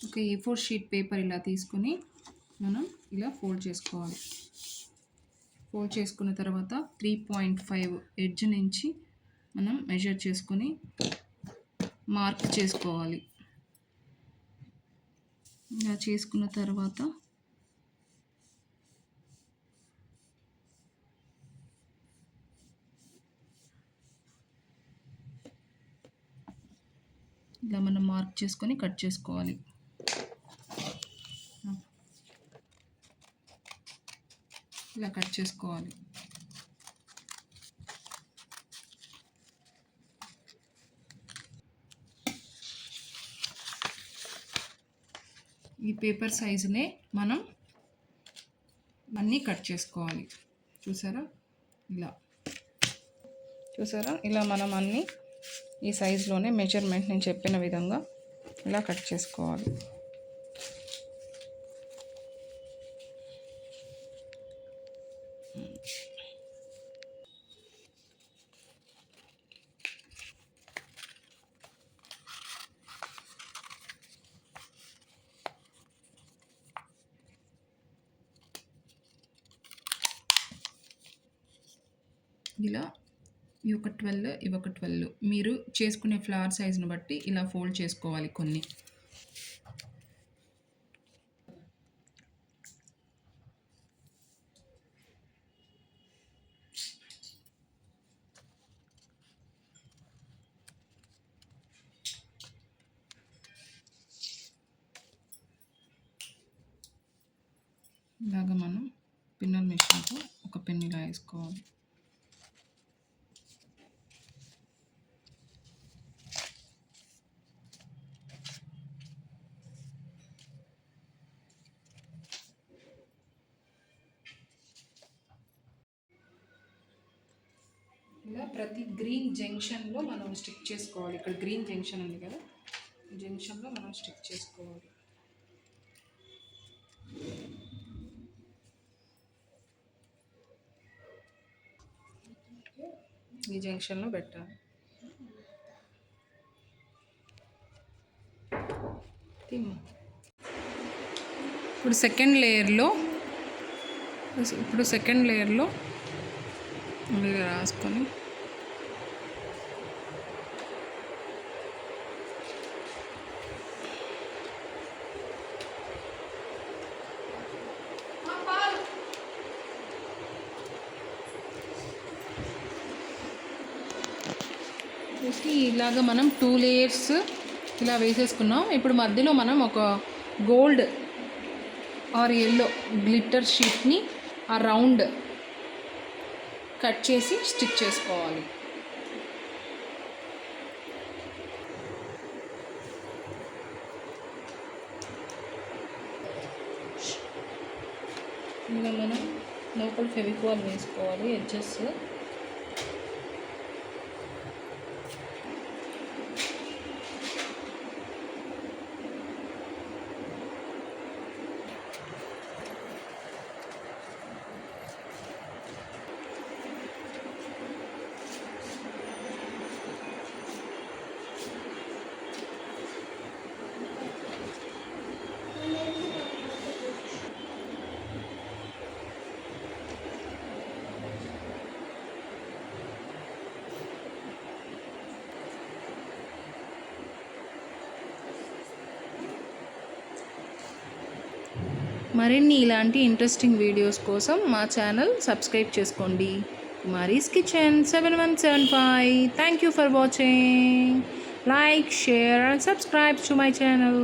ఒక A4 sheet paper ఇలా తీసుకొని మనం ఇలా ఫోల్డ్ చేసుకోవాలి. ఫోల్డ్ చేసుకున్న తర్వాత 3.5 ఎడ్జ్ నుంచి మనం మెజర్ చేసుకొని మార్క్ చేసుకోవాలి. ఇలా చేసుకున్న తర్వాత ఇలా మనం మార్క్ చేసుకొని కట్ చేసుకోవాలి. ఇలా కట్ చేసుకోవాలి. ఈ పేపర్ సైజునే మనం అన్నీ కట్ చేసుకోవాలి. చూసారా ఇలా మనం అన్నీ ఈ సైజులోనే మెజర్మెంట్ నేను చెప్పిన విధంగా ఇలా కట్ చేసుకోవాలి. ఇలా ఈ ఒక 12 ఇవి ఒక 12 మీరు చేసుకునే ఫ్లవర్ సైజుని బట్టి ఇలా ఫోల్డ్ చేసుకోవాలి కొన్ని. ఇలాగ మనం పిన్నల్ మెషిన్తో ఒక పెన్ ఇలా వేసుకోవాలి. ఇలా ప్రతి గ్రీన్ జంక్షన్లో మనం స్టిక్ చేసుకోవాలి. ఇక్కడ గ్రీన్ జంక్షన్ ఉంది కదా, జంక్షన్లో మనం స్టిక్ చేసుకోవాలి. ఈ జంక్షన్లో పెట్టాలి. ఇప్పుడు సెకండ్ లేయర్లో ఇలా రాసుకొని ఇలాగ మనం 2 లేయర్స్ ఇలా వేసేసుకున్నాం. ఇప్పుడు మధ్యలో మనం ఒక గోల్డ్ ఆర్ ఎల్లో గ్లిట్టర్ షీట్ని ఆ రౌండ్ కట్ చేసి స్టిక్ చేసుకోవాలి. ఇలా మనం లోపల ఫెవికాల్ వేసుకోవాలి ఎడ్జెస్. మరిన్ని ఇలాంటి ఇంట్రెస్టింగ్ వీడియోస్ కోసం మా ఛానల్ సబ్స్క్రైబ్ చేసుకోండి. Kumari's kitchen 7175. Thank you for watching. Like, share and subscribe to my channel.